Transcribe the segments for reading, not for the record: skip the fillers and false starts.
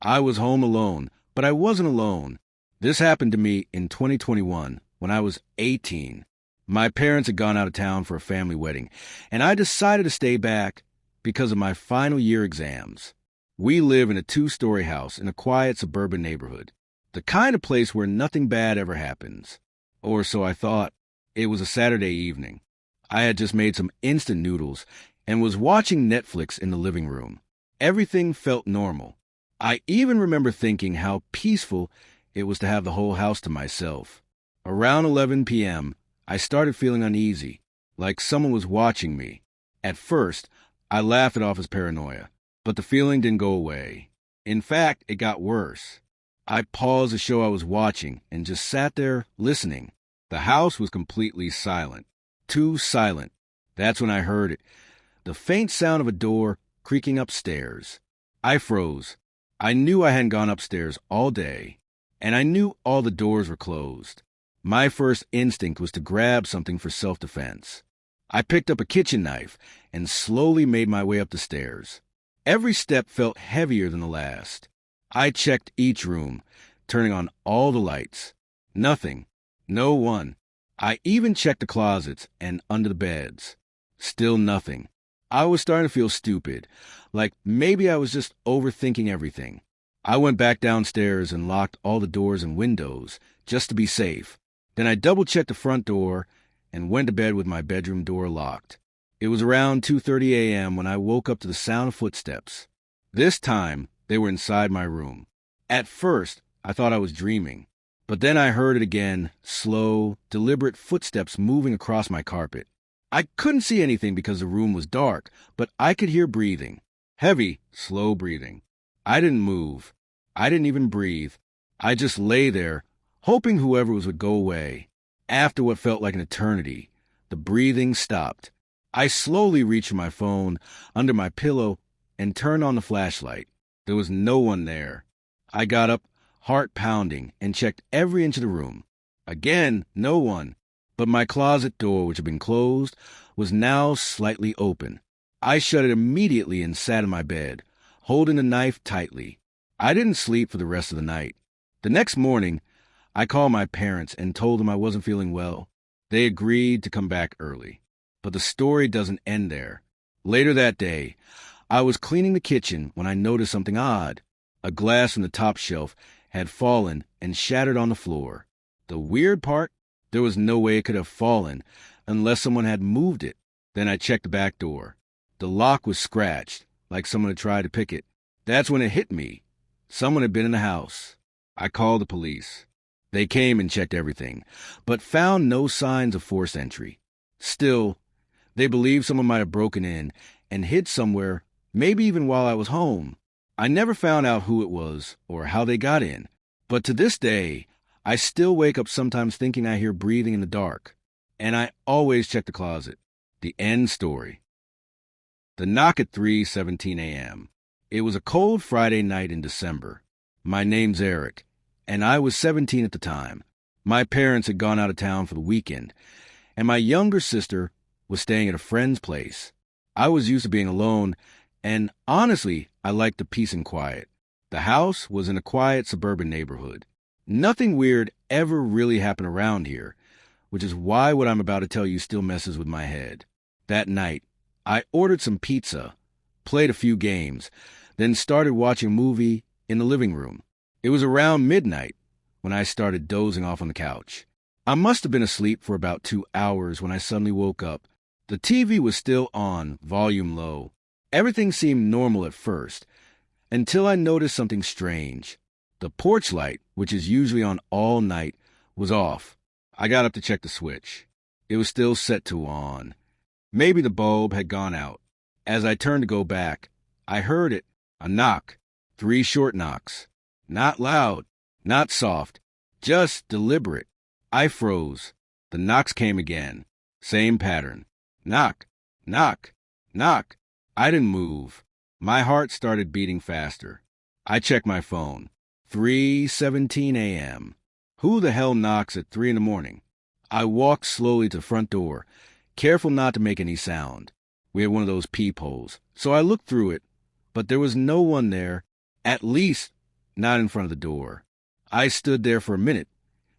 I was home alone, but I wasn't alone. This happened to me in 2021 when I was 18. My parents had gone out of town for a family wedding, and I decided to stay back because of my final year exams. We live in a 2-story house in a quiet suburban neighborhood, the kind of place where nothing bad ever happens. Or so I thought. It was a Saturday evening. I had just made some instant noodles and was watching Netflix in the living room. Everything felt normal. I even remember thinking how peaceful it was to have the whole house to myself. Around 11 p.m., I started feeling uneasy, like someone was watching me. At first, I laughed it off as paranoia, but the feeling didn't go away. In fact, it got worse. I paused the show I was watching and just sat there listening. The house was completely silent. Too silent. That's when I heard it. The faint sound of a door creaking upstairs. I froze. I knew I hadn't gone upstairs all day, and I knew all the doors were closed. My first instinct was to grab something for self-defense. I picked up a kitchen knife and slowly made my way up the stairs. Every step felt heavier than the last. I checked each room, turning on all the lights. Nothing. No one. I even checked the closets and under the beds. Still nothing. I was starting to feel stupid, like maybe I was just overthinking everything. I went back downstairs and locked all the doors and windows, just to be safe. Then I double-checked the front door and went to bed with my bedroom door locked. It was around 2:30 a.m. when I woke up to the sound of footsteps. This time, they were inside my room. At first, I thought I was dreaming. But then I heard it again, slow, deliberate footsteps moving across my carpet. I couldn't see anything because the room was dark, but I could hear breathing. Heavy, slow breathing. I didn't move. I didn't even breathe. I just lay there, hoping whoever was would go away. After what felt like an eternity, the breathing stopped. I slowly reached for my phone under my pillow and turned on the flashlight. There was no one there. I got up, heart pounding, and checked every inch of the room. Again, no one. But my closet door, which had been closed, was now slightly open. I shut it immediately and sat in my bed, holding the knife tightly. I didn't sleep for the rest of the night. The next morning, I called my parents and told them I wasn't feeling well. They agreed to come back early. But the story doesn't end there. Later that day, I was cleaning the kitchen when I noticed something odd. A glass from the top shelf had fallen and shattered on the floor. The weird part, there was no way it could have fallen unless someone had moved it. Then I checked the back door. The lock was scratched, like someone had tried to pick it. That's when it hit me. Someone had been in the house. I called the police. They came and checked everything, but found no signs of forced entry. Still, they believed someone might have broken in and hid somewhere, maybe even while I was home. I never found out who it was or how they got in, but to this day, I still wake up sometimes thinking I hear breathing in the dark, and I always check the closet. The end story. The knock at 3:17 a.m. It was a cold Friday night in December. My name's Eric, and I was 17 at the time. My parents had gone out of town for the weekend, and my younger sister was staying at a friend's place. I was used to being alone, and honestly, I liked the peace and quiet. The house was in a quiet suburban neighborhood. Nothing weird ever really happened around here, which is why what I'm about to tell you still messes with my head. That night, I ordered some pizza, played a few games, then started watching a movie in the living room. It was around midnight when I started dozing off on the couch. I must have been asleep for about 2 hours when I suddenly woke up. The TV was still on, volume low. Everything seemed normal at first, until I noticed something strange. The porch light, which is usually on all night, was off. I got up to check the switch. It was still set to on. Maybe the bulb had gone out. As I turned to go back, I heard it. A knock. 3 short knocks. Not loud, not soft, just deliberate. I froze. The knocks came again. Same pattern. Knock, knock, knock. I didn't move. My heart started beating faster. I checked my phone. 3:17 a.m. Who the hell knocks at 3 in the morning? I walked slowly to the front door, careful not to make any sound. We had one of those peepholes, so I looked through it, but there was no one there. At least, not in front of the door. I stood there for a minute,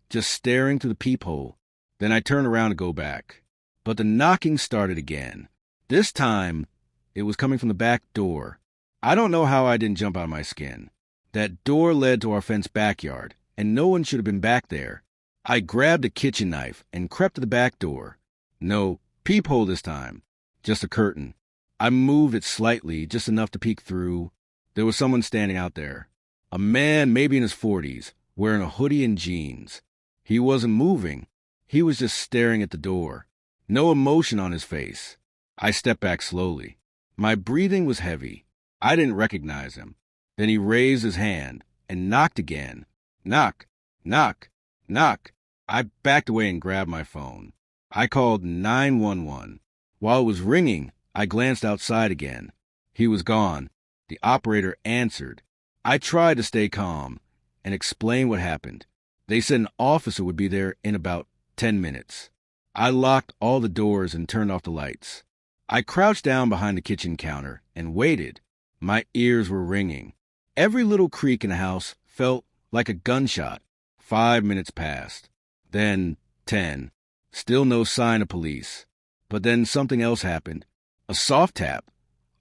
just staring through the peephole. Then I turned around to go back. But the knocking started again. This time, it was coming from the back door. I don't know how I didn't jump out of my skin. That door led to our fenced backyard, and no one should have been back there. I grabbed a kitchen knife and crept to the back door. No peephole this time, just a curtain. I moved it slightly, just enough to peek through. There was someone standing out there. A man, maybe in his 40s, wearing a hoodie and jeans. He wasn't moving. He was just staring at the door. No emotion on his face. I stepped back slowly. My breathing was heavy. I didn't recognize him. Then he raised his hand and knocked again. Knock, knock, knock. I backed away and grabbed my phone. I called 911. While it was ringing, I glanced outside again. He was gone. The operator answered. I tried to stay calm and explain what happened. They said an officer would be there in about 10 minutes. I locked all the doors and turned off the lights. I crouched down behind the kitchen counter and waited. My ears were ringing. Every little creak in the house felt like a gunshot. 5 minutes passed. Then 10. Still no sign of police. But then something else happened. A soft tap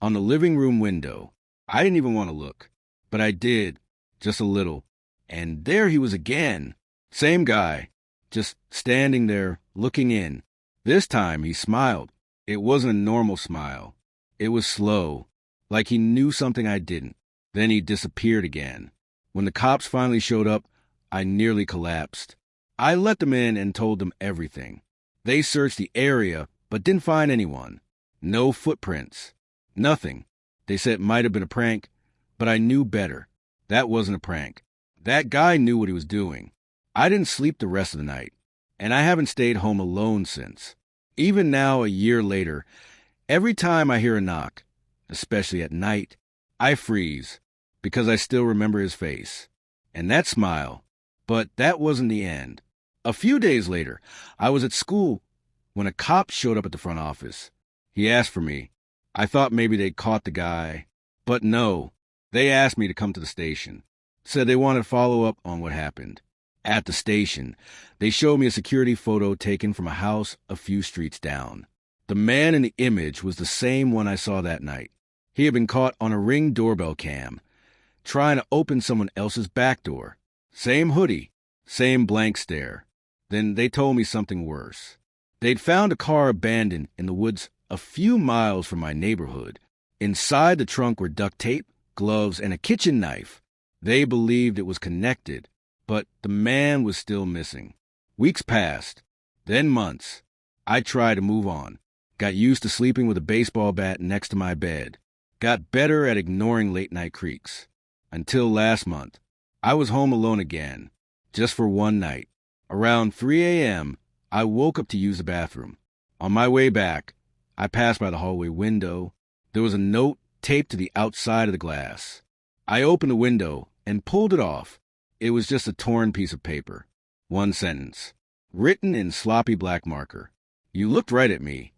on the living room window. I didn't even want to look. But I did, just a little. And there he was again. Same guy, just standing there, looking in. This time he smiled. It wasn't a normal smile. It was slow, like he knew something I didn't. Then he disappeared again. When the cops finally showed up, I nearly collapsed. I let them in and told them everything. They searched the area, but didn't find anyone. No footprints. Nothing. They said it might have been a prank, but I knew better. That wasn't a prank. That guy knew what he was doing. I didn't sleep the rest of the night, and I haven't stayed home alone since. Even now, a year later, every time I hear a knock, especially at night, I freeze because I still remember his face and that smile. But that wasn't the end. A few days later, I was at school when a cop showed up at the front office. He asked for me. I thought maybe they'd caught the guy, but no. They asked me to come to the station. Said they wanted to follow up on what happened. At the station, they showed me a security photo taken from a house a few streets down. The man in the image was the same one I saw that night. He had been caught on a Ring doorbell cam, trying to open someone else's back door. Same hoodie, same blank stare. Then they told me something worse. They'd found a car abandoned in the woods a few miles from my neighborhood. Inside the trunk were duct tape, gloves, and a kitchen knife. They believed it was connected, but the man was still missing. Weeks passed, then months. I tried to move on. Got used to sleeping with a baseball bat next to my bed. Got better at ignoring late-night creaks. Until last month, I was home alone again, just for one night. Around 3 a.m., I woke up to use the bathroom. On my way back, I passed by the hallway window. There was a note taped to the outside of the glass. I opened the window and pulled it off. It was just a torn piece of paper. One sentence, written in sloppy black marker. You looked right at me.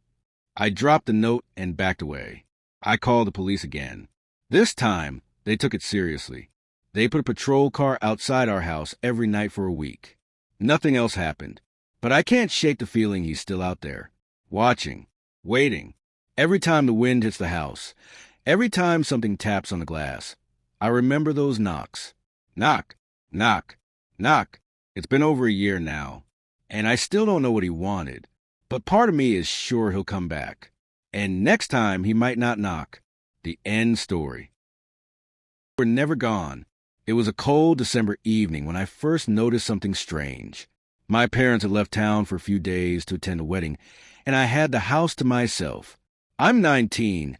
I dropped the note and backed away. I called the police again. This time, they took it seriously. They put a patrol car outside our house every night for a week. Nothing else happened. But I can't shake the feeling he's still out there, watching, waiting. Every time the wind hits the house, every time something taps on the glass, I remember those knocks. Knock, knock, knock. It's been over a year now, and I still don't know what he wanted. But part of me is sure he'll come back. And next time he might not knock. The end story. We're never gone. It was a cold December evening when I first noticed something strange. My parents had left town for a few days to attend a wedding, and I had the house to myself. I'm 19,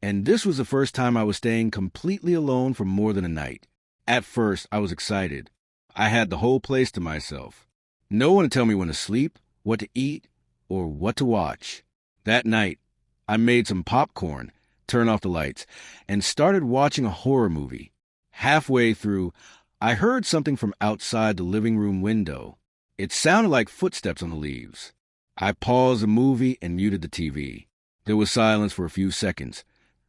and this was the first time I was staying completely alone for more than a night. At first, I was excited. I had the whole place to myself. No one to tell me when to sleep, what to eat, or what to watch. That night, I made some popcorn, turned off the lights, and started watching a horror movie. Halfway through, I heard something from outside the living room window. It sounded like footsteps on the leaves. I paused the movie and muted the TV. There was silence for a few seconds,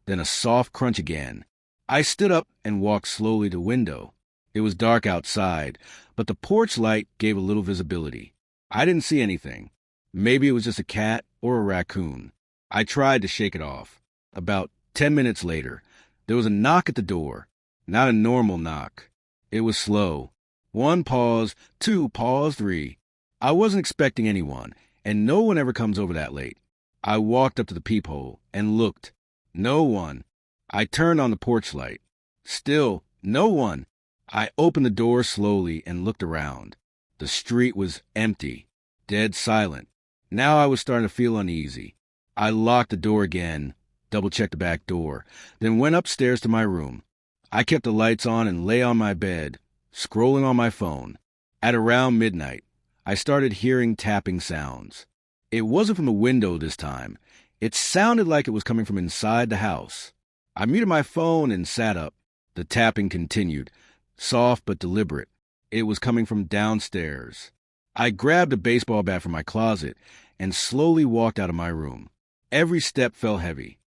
then a soft crunch again. I stood up and walked slowly to the window. It was dark outside, but the porch light gave a little visibility. I didn't see anything. Maybe it was just a cat or a raccoon. I tried to shake it off. About 10 minutes later, there was a knock at the door. Not a normal knock. It was slow. 1 pause, 2 pause, 3. I wasn't expecting anyone, and no one ever comes over that late. I walked up to the peephole and looked. No one. I turned on the porch light. Still, no one. I opened the door slowly and looked around. The street was empty, dead silent. Now I was starting to feel uneasy. I locked the door again, double-checked the back door, then went upstairs to my room. I kept the lights on and lay on my bed, scrolling on my phone. At around midnight, I started hearing tapping sounds. It wasn't from the window this time. It sounded like it was coming from inside the house. I muted my phone and sat up. The tapping continued, soft but deliberate. It was coming from downstairs. I grabbed a baseball bat from my closet and slowly walked out of my room. Every step felt heavy.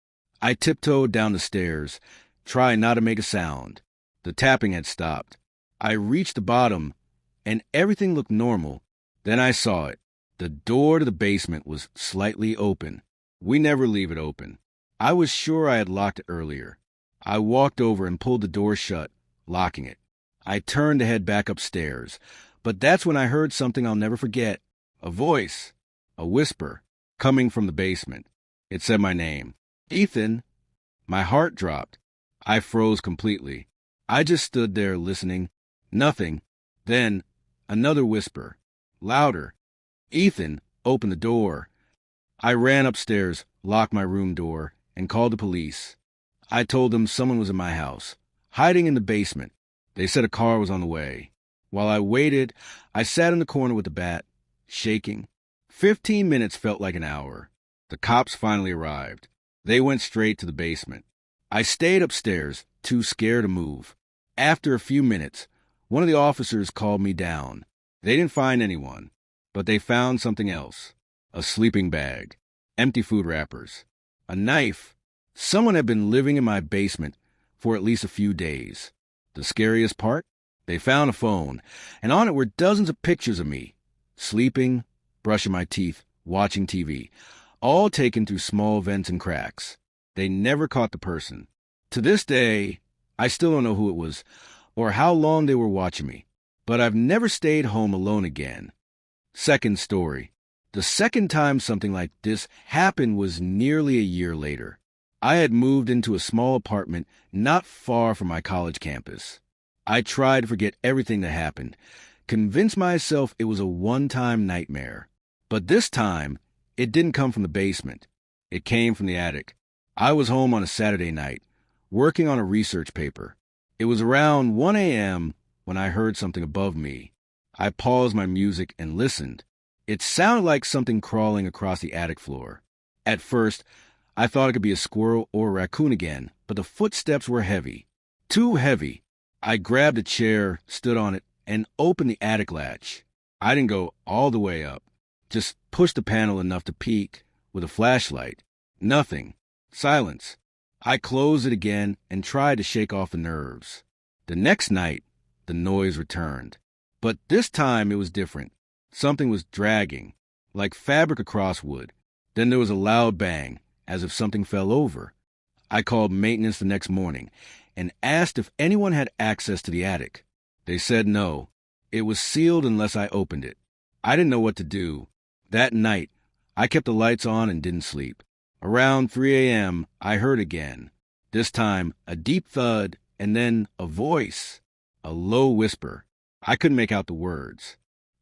I tiptoed down the stairs, trying not to make a sound. The tapping had stopped. I reached the bottom, and everything looked normal. Then I saw it. The door to the basement was slightly open. We never leave it open. I was sure I had locked it earlier. I walked over and pulled the door shut, locking it. I turned to head back upstairs, but that's when I heard something I'll never forget. A voice, a whisper, coming from the basement. It said my name. Ethan. My heart dropped. I froze completely. I just stood there listening. Nothing. Then, another whisper. Louder. Ethan, open the door. I ran upstairs, locked my room door, and called the police. I told them someone was in my house, hiding in the basement. They said a car was on the way. While I waited, I sat in the corner with the bat, shaking. 15 minutes felt like an hour. The cops finally arrived. They went straight to the basement. I stayed upstairs, too scared to move. After a few minutes, one of the officers called me down. They didn't find anyone, but they found something else. A sleeping bag, empty food wrappers, a knife. Someone had been living in my basement for at least a few days. The scariest part? They found a phone, and on it were dozens of pictures of me, sleeping, brushing my teeth, watching TV, all taken through small vents and cracks. They never caught the person. To this day, I still don't know who it was or how long they were watching me, but I've never stayed home alone again. Second story. The second time something like this happened was nearly a year later. I had moved into a small apartment not far from my college campus. I tried to forget everything that happened, convinced myself it was a one-time nightmare. But this time, it didn't come from the basement. It came from the attic. I was home on a Saturday night, working on a research paper. It was around 1 a.m. when I heard something above me. I paused my music and listened. It sounded like something crawling across the attic floor. At first, I thought it could be a squirrel or a raccoon again, but the footsteps were heavy. Too heavy. I grabbed a chair, stood on it, and opened the attic latch. I didn't go all the way up. Just pushed the panel enough to peek with a flashlight. Nothing. Silence. I closed it again and tried to shake off the nerves. The next night, the noise returned. But this time it was different. Something was dragging, like fabric across wood. Then there was a loud bang, as if something fell over. I called maintenance the next morning and asked if anyone had access to the attic. They said no. It was sealed unless I opened it. I didn't know what to do. That night, I kept the lights on and didn't sleep. Around 3 a.m., I heard again. This time, a deep thud, and then a voice. A low whisper. I couldn't make out the words.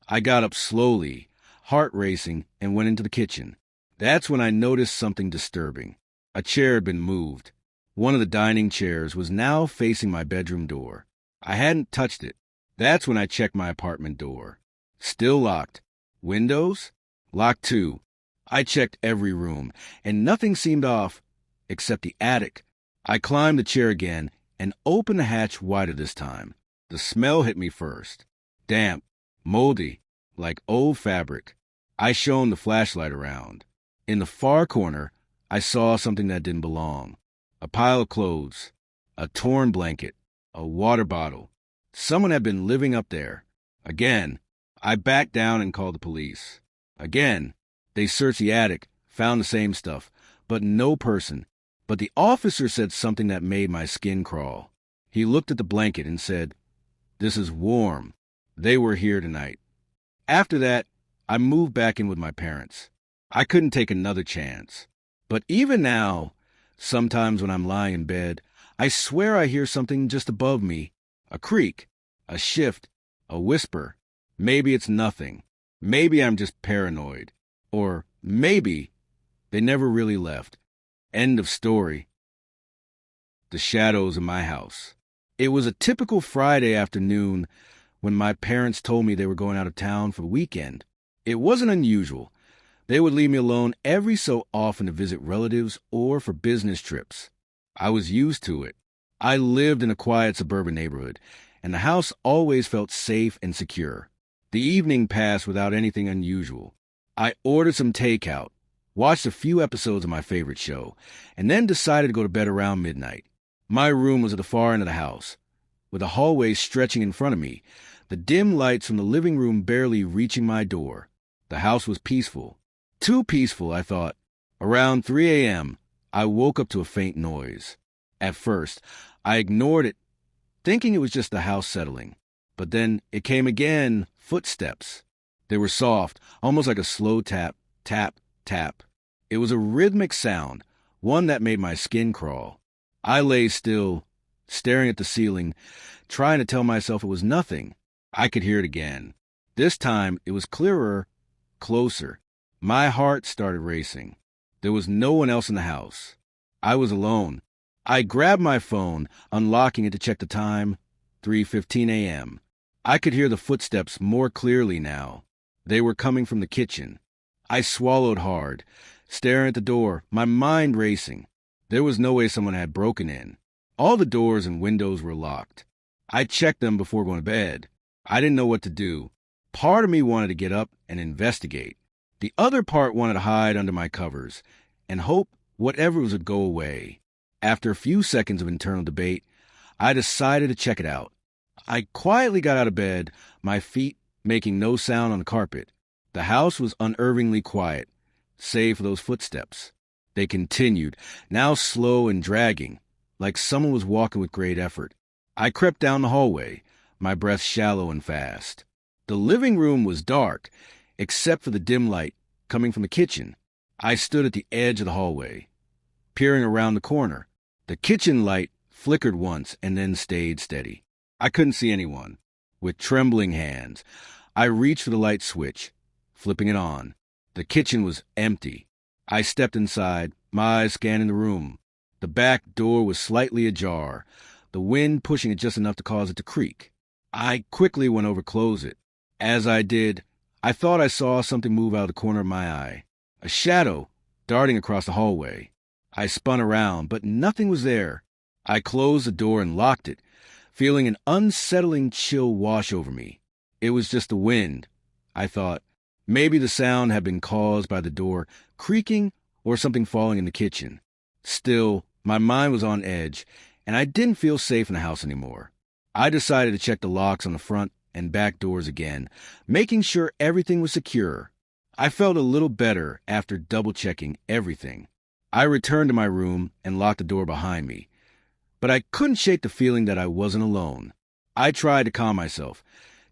I got up slowly, heart racing, and went into the kitchen. That's when I noticed something disturbing. A chair had been moved. One of the dining chairs was now facing my bedroom door. I hadn't touched it. That's when I checked my apartment door. Still locked. Windows? Locked too. I checked every room, and nothing seemed off except the attic. I climbed the chair again and opened the hatch wider this time. The smell hit me first. Damp, moldy, like old fabric. I shone the flashlight around. In the far corner, I saw something that didn't belong. A pile of clothes, a torn blanket, a water bottle. Someone had been living up there. Again, I backed down and called the police. Again, they searched the attic, found the same stuff, but no person. But the officer said something that made my skin crawl. He looked at the blanket and said, "This is warm. They were here tonight." After that, I moved back in with my parents. I couldn't take another chance. But even now, sometimes when I'm lying in bed, I swear I hear something just above me. A creak, a shift, a whisper. Maybe it's nothing. Maybe I'm just paranoid. Or maybe they never really left. End of story. The shadows in my house. It was a typical Friday afternoon when my parents told me they were going out of town for the weekend. It wasn't unusual. They would leave me alone every so often to visit relatives or for business trips. I was used to it. I lived in a quiet suburban neighborhood, and the house always felt safe and secure. The evening passed without anything unusual. I ordered some takeout, watched a few episodes of my favorite show, and then decided to go to bed around midnight. My room was at the far end of the house, with a hallway stretching in front of me, the dim lights from the living room barely reaching my door. The house was peaceful. Too peaceful, I thought. Around 3 a.m., I woke up to a faint noise. At first, I ignored it, thinking it was just the house settling. But then it came again, footsteps. They were soft, almost like a slow tap, tap, tap. It was a rhythmic sound, one that made my skin crawl. I lay still, staring at the ceiling, trying to tell myself it was nothing. I could hear it again. This time, it was clearer, closer. My heart started racing. There was no one else in the house. I was alone. I grabbed my phone, unlocking it to check the time, 3:15 a.m. I could hear the footsteps more clearly now. They were coming from the kitchen. I swallowed hard, staring at the door, my mind racing. There was no way someone had broken in. All the doors and windows were locked. I checked them before going to bed. I didn't know what to do. Part of me wanted to get up and investigate. The other part wanted to hide under my covers and hope whatever was would go away. After a few seconds of internal debate, I decided to check it out. I quietly got out of bed, my feet making no sound on the carpet. The house was unnervingly quiet, save for those footsteps. They continued, now slow and dragging, like someone was walking with great effort. I crept down the hallway, my breath shallow and fast. The living room was dark, except for the dim light coming from the kitchen. I stood at the edge of the hallway, peering around the corner. The kitchen light flickered once and then stayed steady. I couldn't see anyone. With trembling hands, I reached for the light switch, flipping it on. The kitchen was empty. I stepped inside, my eyes scanning the room. The back door was slightly ajar, the wind pushing it just enough to cause it to creak. I quickly went over to close it. As I did, I thought I saw something move out of the corner of my eye. A shadow darting across the hallway. I spun around, but nothing was there. I closed the door and locked it, feeling an unsettling chill wash over me. It was just the wind, I thought. Maybe the sound had been caused by the door creaking or something falling in the kitchen. Still, my mind was on edge, and I didn't feel safe in the house anymore. I decided to check the locks on the front and back doors again, making sure everything was secure. I felt a little better after double-checking everything. I returned to my room and locked the door behind me, but I couldn't shake the feeling that I wasn't alone. I tried to calm myself,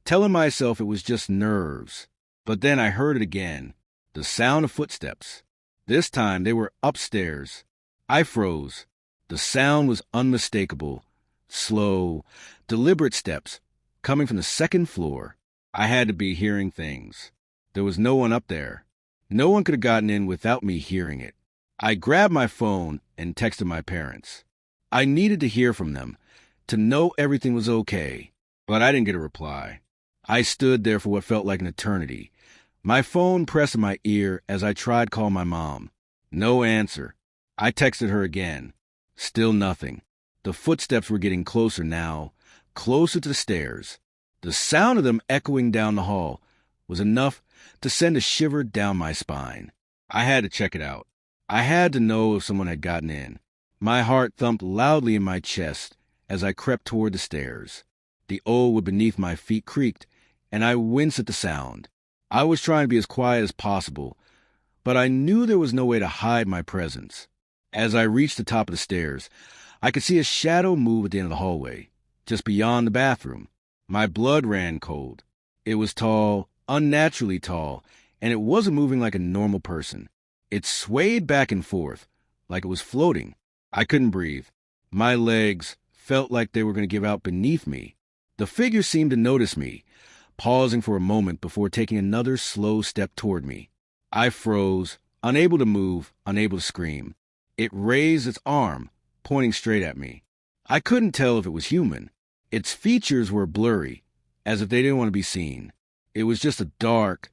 telling myself it was just nerves. But then I heard it again, the sound of footsteps. This time they were upstairs. I froze. The sound was unmistakable, slow, deliberate steps coming from the second floor. I had to be hearing things. There was no one up there. No one could have gotten in without me hearing it. I grabbed my phone and texted my parents. I needed to hear from them, to know everything was okay, but I didn't get a reply. I stood there for what felt like an eternity, my phone pressed to my ear as I tried calling my mom. No answer. I texted her again. Still nothing. The footsteps were getting closer now, closer to the stairs. The sound of them echoing down the hall was enough to send a shiver down my spine. I had to check it out. I had to know if someone had gotten in. My heart thumped loudly in my chest as I crept toward the stairs. The old wood beneath my feet creaked, and I winced at the sound. I was trying to be as quiet as possible, but I knew there was no way to hide my presence. As I reached the top of the stairs, I could see a shadow move at the end of the hallway, just beyond the bathroom. My blood ran cold. It was tall, unnaturally tall, and it wasn't moving like a normal person. It swayed back and forth, like it was floating. I couldn't breathe. My legs felt like they were going to give out beneath me. The figure seemed to notice me, pausing for a moment before taking another slow step toward me. I froze, unable to move, unable to scream. It raised its arm, pointing straight at me. I couldn't tell if it was human. Its features were blurry, as if they didn't want to be seen. It was just a dark,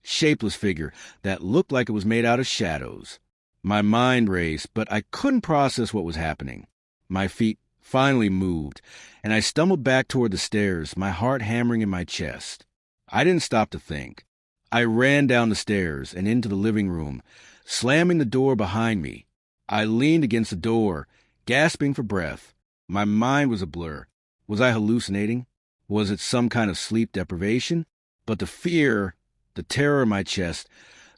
shapeless figure that looked like it was made out of shadows. My mind raced, but I couldn't process what was happening. My feet finally moved, and I stumbled back toward the stairs, my heart hammering in my chest. I didn't stop to think. I ran down the stairs and into the living room, slamming the door behind me. I leaned against the door, gasping for breath. My mind was a blur. Was I hallucinating? Was it some kind of sleep deprivation? But the fear, the terror in my chest,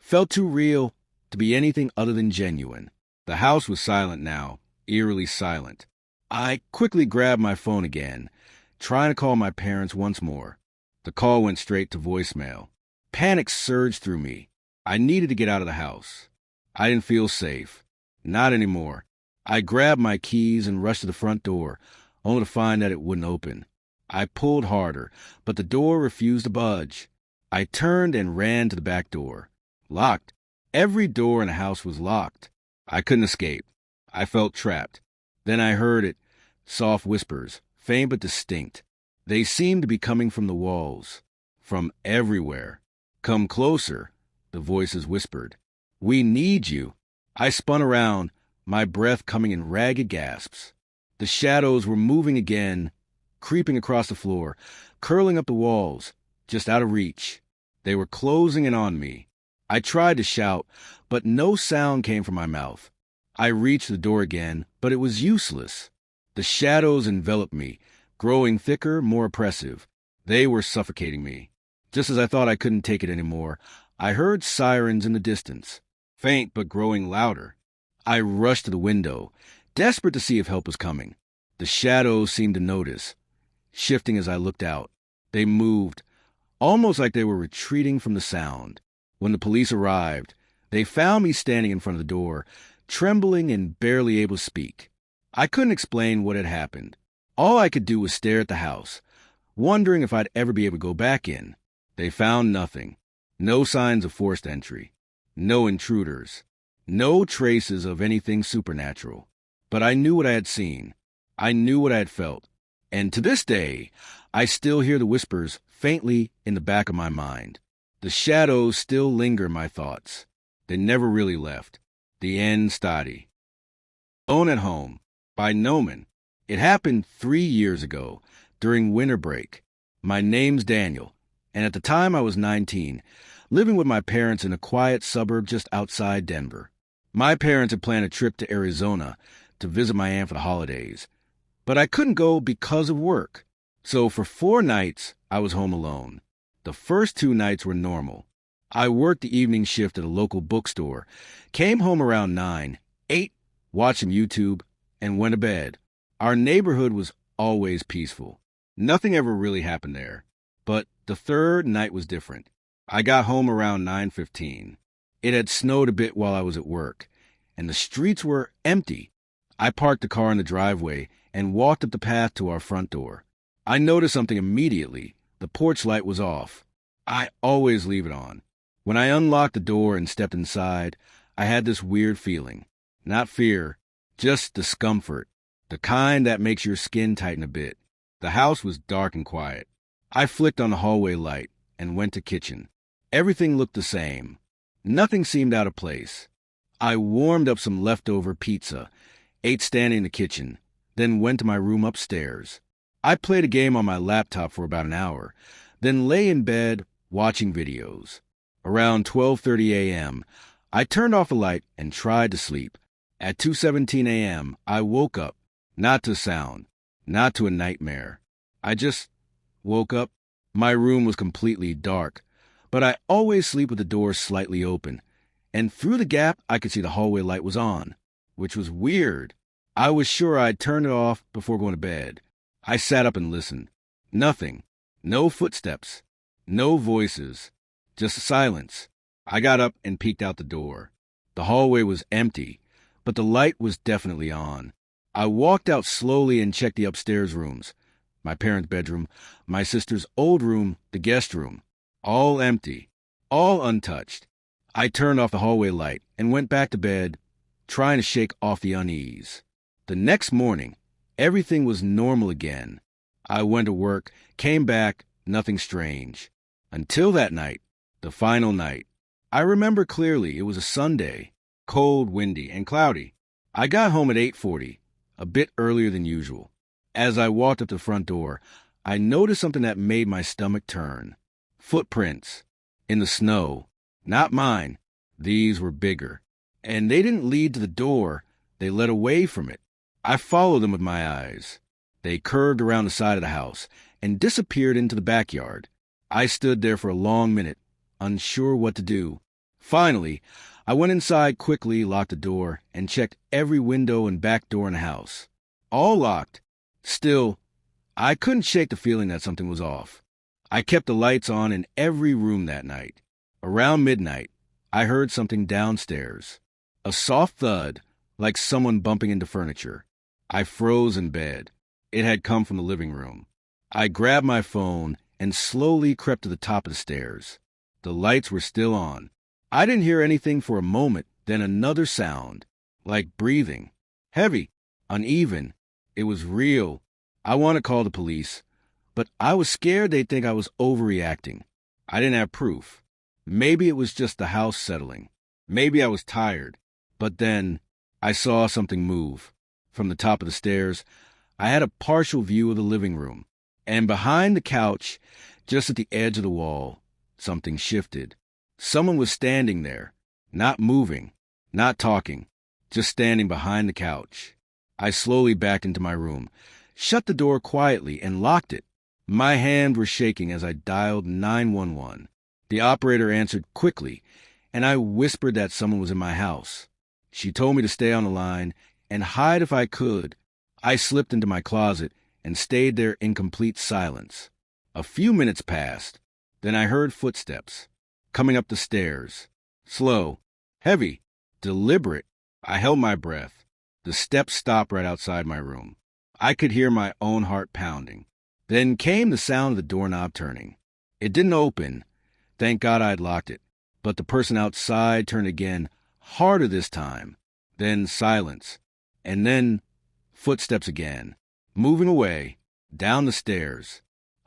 felt too real to be anything other than genuine. The house was silent now, eerily silent. I quickly grabbed my phone again, trying to call my parents once more. The call went straight to voicemail. Panic surged through me. I needed to get out of the house. I didn't feel safe. Not anymore. I grabbed my keys and rushed to the front door, only to find that it wouldn't open. I pulled harder, but the door refused to budge. I turned and ran to the back door. Locked. Every door in the house was locked. I couldn't escape. I felt trapped. Then I heard it. Soft whispers, faint but distinct. They seemed to be coming from the walls. From everywhere. Come closer, the voices whispered. We need you. I spun around, my breath coming in ragged gasps. The shadows were moving again, creeping across the floor, curling up the walls, just out of reach. They were closing in on me. I tried to shout, but no sound came from my mouth. I reached the door again, but it was useless. The shadows enveloped me, growing thicker, more oppressive. They were suffocating me. Just as I thought I couldn't take it anymore, I heard sirens in the distance, faint but growing louder. I rushed to the window, desperate to see if help was coming. The shadows seemed to notice, shifting as I looked out. They moved, almost like they were retreating from the sound. When the police arrived, they found me standing in front of the door, trembling and barely able to speak. I couldn't explain what had happened. All I could do was stare at the house, wondering if I'd ever be able to go back in. They found nothing. No signs of forced entry. No intruders. No traces of anything supernatural. But I knew what I had seen. I knew what I had felt. And to this day, I still hear the whispers faintly in the back of my mind. The shadows still linger in my thoughts. They never really left. The end stadi. Alone at Home by Noman. It happened 3 years ago, during winter break. My name's Daniel, and at the time I was 19, living with my parents in a quiet suburb just outside Denver. My parents had planned a trip to Arizona to visit my aunt for the holidays, but I couldn't go because of work. So for 4 nights, I was home alone. The first 2 nights were normal. I worked the evening shift at a local bookstore, came home around 9, ate, watched some YouTube, and went to bed. Our neighborhood was always peaceful. Nothing ever really happened there. But the third night was different. I got home around 9:15. It had snowed a bit while I was at work, and the streets were empty. I parked the car in the driveway and walked up the path to our front door. I noticed something immediately. The porch light was off. I always leave it on. When I unlocked the door and stepped inside, I had this weird feeling. Not fear, just discomfort. The kind that makes your skin tighten a bit. The house was dark and quiet. I flicked on the hallway light and went to kitchen. Everything looked the same. Nothing seemed out of place. I warmed up some leftover pizza, ate standing in the kitchen, then went to my room upstairs. I played a game on my laptop for about an hour, then lay in bed watching videos. Around 12:30 a.m., I turned off the light and tried to sleep. At 2:17 a.m., I woke up, not to sound, not to a nightmare. I just Woke up. My room was completely dark, but I always sleep with the door slightly open, and through the gap I could see the hallway light was on, which was weird. I was sure I'd turned it off before going to bed. I sat up and listened. Nothing. No footsteps. No voices. Just silence. I got up and peeked out the door. The hallway was empty, but the light was definitely on. I walked out slowly and checked the upstairs rooms. My parents' bedroom, my sister's old room, the guest room. All empty. All untouched. I turned off the hallway light and went back to bed, trying to shake off the unease. The next morning, everything was normal again. I went to work, came back, nothing strange. Until that night, the final night. I remember clearly it was a Sunday, cold, windy, and cloudy. I got home at 8:40, a bit earlier than usual. As I walked up to the front door, I noticed something that made my stomach turn. Footprints. In the snow. Not mine. These were bigger. And they didn't lead to the door, they led away from it. I followed them with my eyes. They curved around the side of the house and disappeared into the backyard. I stood there for a long minute, unsure what to do. Finally, I went inside quickly, locked the door, and checked every window and back door in the house. All locked. Still, I couldn't shake the feeling that something was off. I kept the lights on in every room that night. Around midnight, I heard something downstairs. A soft thud, like someone bumping into furniture. I froze in bed. It had come from the living room. I grabbed my phone and slowly crept to the top of the stairs. The lights were still on. I didn't hear anything for a moment, then another sound, like breathing. Heavy, uneven. It was real. I wanted to call the police, but I was scared they'd think I was overreacting. I didn't have proof. Maybe it was just the house settling. Maybe I was tired. But then I saw something move. From the top of the stairs, I had a partial view of the living room. And behind the couch, just at the edge of the wall, something shifted. Someone was standing there, not moving, not talking, just standing behind the couch. I slowly backed into my room, shut the door quietly, and locked it. My hands were shaking as I dialed 911. The operator answered quickly, and I whispered that someone was in my house. She told me to stay on the line and hide if I could. I slipped into my closet and stayed there in complete silence. A few minutes passed. Then I heard footsteps coming up the stairs. Slow, heavy, deliberate. I held my breath. The steps stopped right outside my room. I could hear my own heart pounding. Then came the sound of the doorknob turning. It didn't open. Thank God I had locked it. But the person outside turned again, harder this time. Then silence. And then footsteps again, moving away, down the stairs.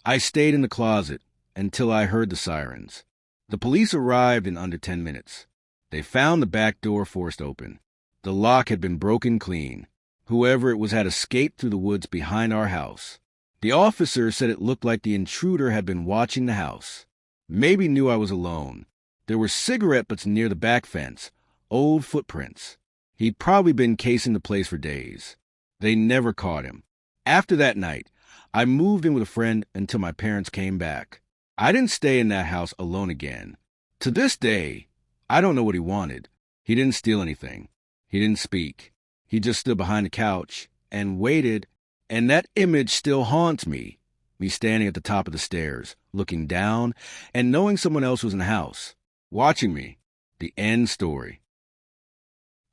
I stayed in the closet until I heard the sirens. The police arrived in under 10 minutes. They found the back door forced open. The lock had been broken clean. Whoever it was had escaped through the woods behind our house. The officer said it looked like the intruder had been watching the house. Maybe knew I was alone. There were cigarette butts near the back fence, old footprints. He'd probably been casing the place for days. They never caught him. After that night, I moved in with a friend until my parents came back. I didn't stay in that house alone again. To this day, I don't know what he wanted. He didn't steal anything. He didn't speak. He just stood behind the couch and waited, and that image still haunts me. Me standing at the top of the stairs, looking down, and knowing someone else was in the house, watching me. The end story.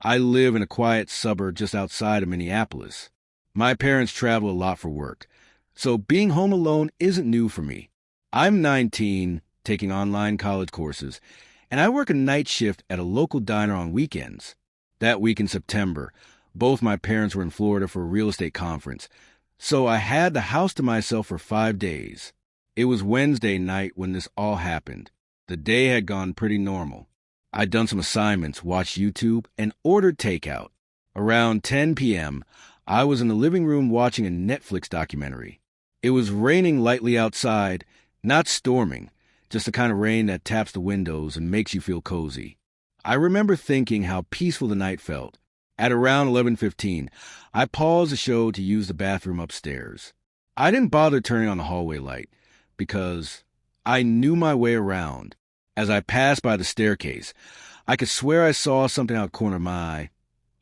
I live in a quiet suburb just outside of Minneapolis. My parents travel a lot for work, so being home alone isn't new for me. I'm 19, taking online college courses, and I work a night shift at a local diner on weekends. That week in September, both my parents were in Florida for a real estate conference, so I had the house to myself for 5 days. It was Wednesday night when this all happened. The day had gone pretty normal. I'd done some assignments, watched YouTube, and ordered takeout. Around 10 p.m., I was in the living room watching a Netflix documentary. It was raining lightly outside, not storming, just the kind of rain that taps the windows and makes you feel cozy. I remember thinking how peaceful the night felt. At around 11:15, I paused the show to use the bathroom upstairs. I didn't bother turning on the hallway light, because I knew my way around. As I passed by the staircase, I could swear I saw something out of the corner of my eye,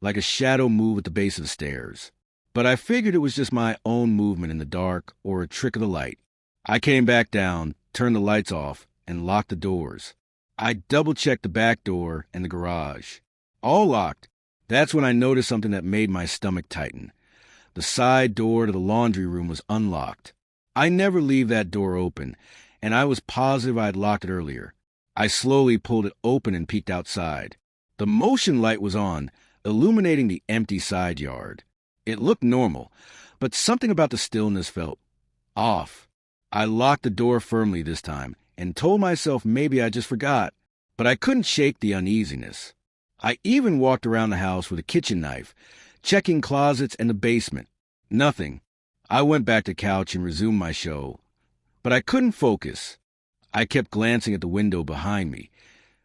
like a shadow move at the base of the stairs. But I figured it was just my own movement in the dark or a trick of the light. I came back down, turned the lights off, and locked the doors. I double-checked the back door and the garage. All locked. That's when I noticed something that made my stomach tighten. The side door to the laundry room was unlocked. I never leave that door open, and I was positive I had locked it earlier. I slowly pulled it open and peeked outside. The motion light was on, illuminating the empty side yard. It looked normal, but something about the stillness felt off. I locked the door firmly this time and told myself maybe I just forgot, but I couldn't shake the uneasiness. I even walked around the house with a kitchen knife, checking closets and the basement. Nothing. I went back to the couch and resumed my show, but I couldn't focus. I kept glancing at the window behind me,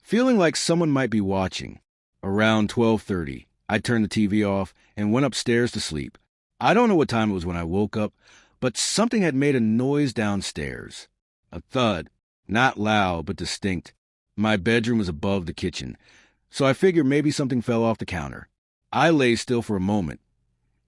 feeling like someone might be watching. Around 12:30, I turned the TV off and went upstairs to sleep. I don't know what time it was when I woke up, but something had made a noise downstairs. A thud, not loud but distinct. My bedroom was above the kitchen, so I figured maybe something fell off the counter. I lay still for a moment,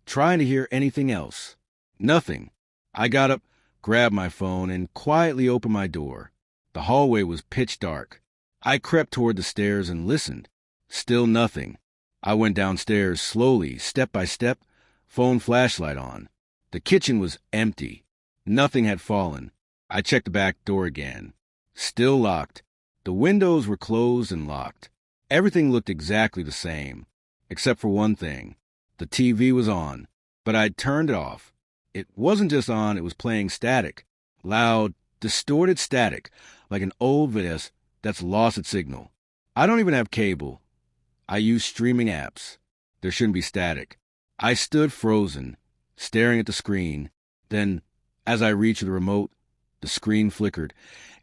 trying to hear anything else. Nothing. I got up, grabbed my phone, and quietly opened my door. The hallway was pitch dark. I crept toward the stairs and listened. Still nothing. I went downstairs slowly, step by step, phone flashlight on. The kitchen was empty. Nothing had fallen. I checked the back door again. Still locked. The windows were closed and locked. Everything looked exactly the same, except for one thing. The TV was on, but I'd turned it off. It wasn't just on, it was playing static. Loud, distorted static, like an old VHS that's lost its signal. I don't even have cable. I use streaming apps. There shouldn't be static. I stood frozen, staring at the screen. Then, as I reached the remote, the screen flickered,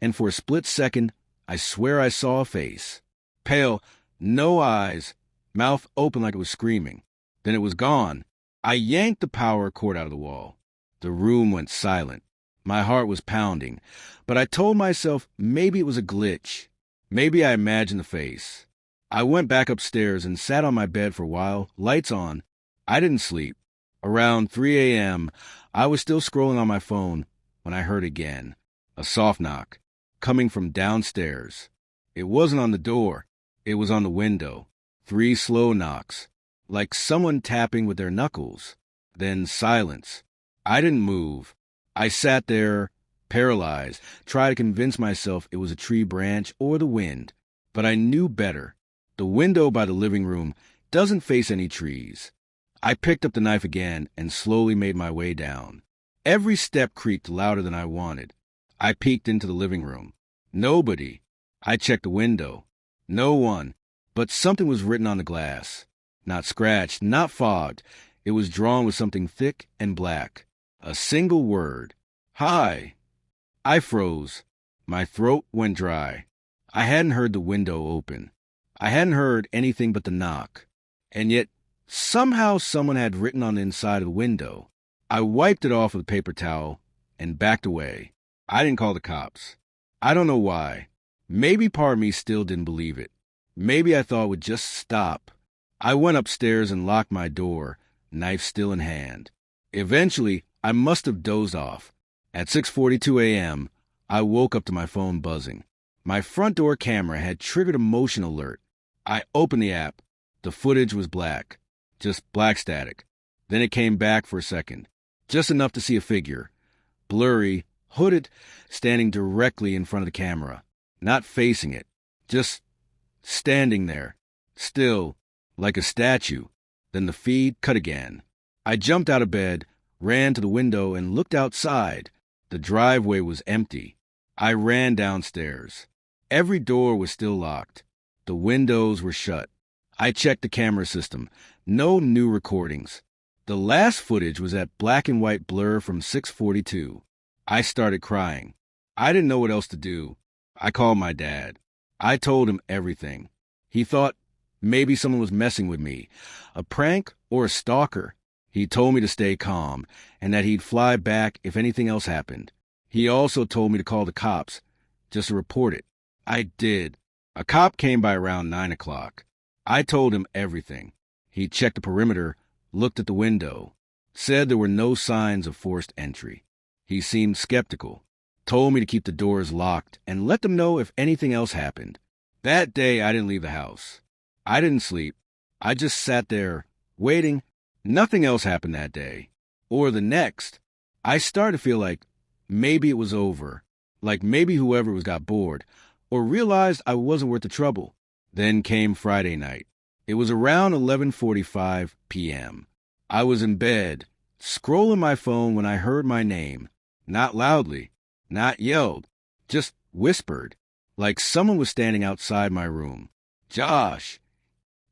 and for a split second, I swear I saw a face. Pale, no eyes, mouth open like it was screaming. Then it was gone. I yanked the power cord out of the wall. The room went silent. My heart was pounding, but I told myself maybe it was a glitch. Maybe I imagined the face. I went back upstairs and sat on my bed for a while, lights on. I didn't sleep. Around 3 a.m., I was still scrolling on my phone when I heard again. A soft knock, coming from downstairs. It wasn't on the door. It was on the window. 3 slow knocks, like someone tapping with their knuckles. Then silence. I didn't move. I sat there, paralyzed, tried to convince myself it was a tree branch or the wind. But I knew better. The window by the living room doesn't face any trees. I picked up the knife again and slowly made my way down. Every step creaked louder than I wanted. I peeked into the living room. Nobody. I checked the window. No one. But something was written on the glass. Not scratched, not fogged. It was drawn with something thick and black. A single word. Hi. I froze. My throat went dry. I hadn't heard the window open. I hadn't heard anything but the knock. And yet, somehow someone had written on the inside of the window. I wiped it off with a paper towel and backed away. I didn't call the cops. I don't know why. Maybe part of me still didn't believe it. Maybe I thought it would just stop. I went upstairs and locked my door, knife still in hand. Eventually, I must have dozed off. At 6:42 a.m., I woke up to my phone buzzing. My front door camera had triggered a motion alert. I opened the app. The footage was black. Just black static. Then it came back for a second. Just enough to see a figure. Blurry, hooded, standing directly in front of the camera. Not facing it. Just standing there. Still, like a statue. Then the feed cut again. I jumped out of bed, ran to the window, and looked outside. The driveway was empty. I ran downstairs. Every door was still locked. The windows were shut. I checked the camera system. No new recordings. The last footage was that black and white blur from 6:42. I started crying. I didn't know what else to do. I called my dad. I told him everything. He thought maybe someone was messing with me. A prank or a stalker. He told me to stay calm and that he'd fly back if anything else happened. He also told me to call the cops, just to report it. I did. A cop came by around 9 o'clock. I told him everything. He checked the perimeter, looked at the window, said there were no signs of forced entry. He seemed skeptical, told me to keep the doors locked and let them know if anything else happened. That day, I didn't leave the house. I didn't sleep. I just sat there, waiting. Nothing else happened that day. Or the next. I started to feel like maybe it was over, like maybe whoever was got bored, or realized I wasn't worth the trouble. Then came Friday night. It was around 11:45 p.m. I was in bed, scrolling my phone when I heard my name. Not loudly, not yelled, just whispered, like someone was standing outside my room. Josh.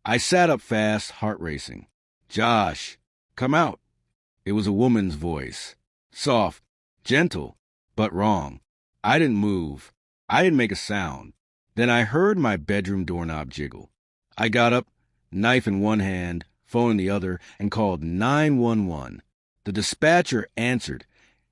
I sat up fast, heart racing. Josh, come out. It was a woman's voice. Soft, gentle, but wrong. I didn't move. I didn't make a sound. Then I heard my bedroom doorknob jiggle. I got up, knife in one hand, phone in the other, and called 911. The dispatcher answered,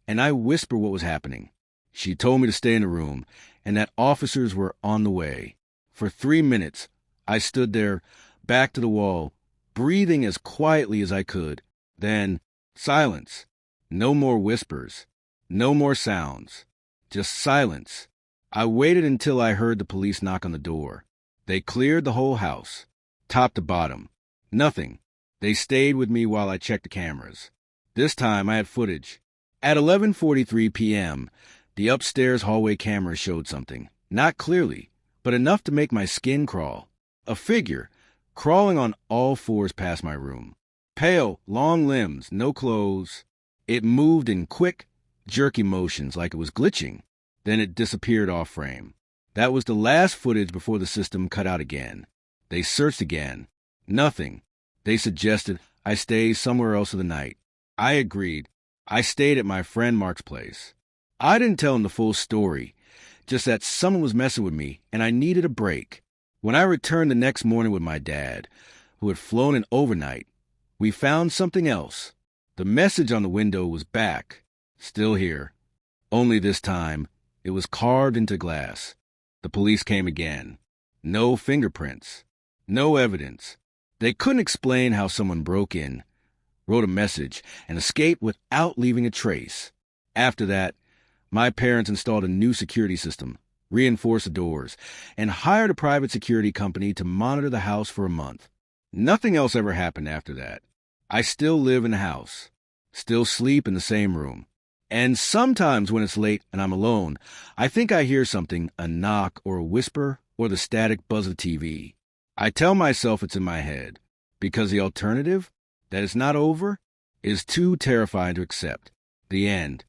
and I whispered what was happening. She told me to stay in the room, and that officers were on the way. For 3 minutes, I stood there, back to the wall, breathing as quietly as I could. Then, silence. No more whispers. No more sounds. Just silence. I waited until I heard the police knock on the door. They cleared the whole house, top to bottom. Nothing. They stayed with me while I checked the cameras. This time I had footage. At 11:43 p.m., the upstairs hallway camera showed something. Not clearly, but enough to make my skin crawl. A figure, crawling on all fours past my room. Pale, long limbs, no clothes. It moved in quick, jerky motions like it was glitching. Then it disappeared off frame. That was the last footage before the system cut out again. They searched again. Nothing. They suggested I stay somewhere else for the night. I agreed. I stayed at my friend Mark's place. I didn't tell him the full story, just that someone was messing with me and I needed a break. When I returned the next morning with my dad, who had flown in overnight, we found something else. The message on the window was back, still here. Only this time, it was carved into glass. The police came again. No fingerprints. No evidence. They couldn't explain how someone broke in, wrote a message, and escaped without leaving a trace. After that, my parents installed a new security system, reinforced the doors, and hired a private security company to monitor the house for a month. Nothing else ever happened after that. I still live in the house, still sleep in the same room. And sometimes when it's late and I'm alone, I think I hear something, a knock or a whisper or the static buzz of the TV. I tell myself it's in my head, because the alternative, that it's not over, is too terrifying to accept. The end.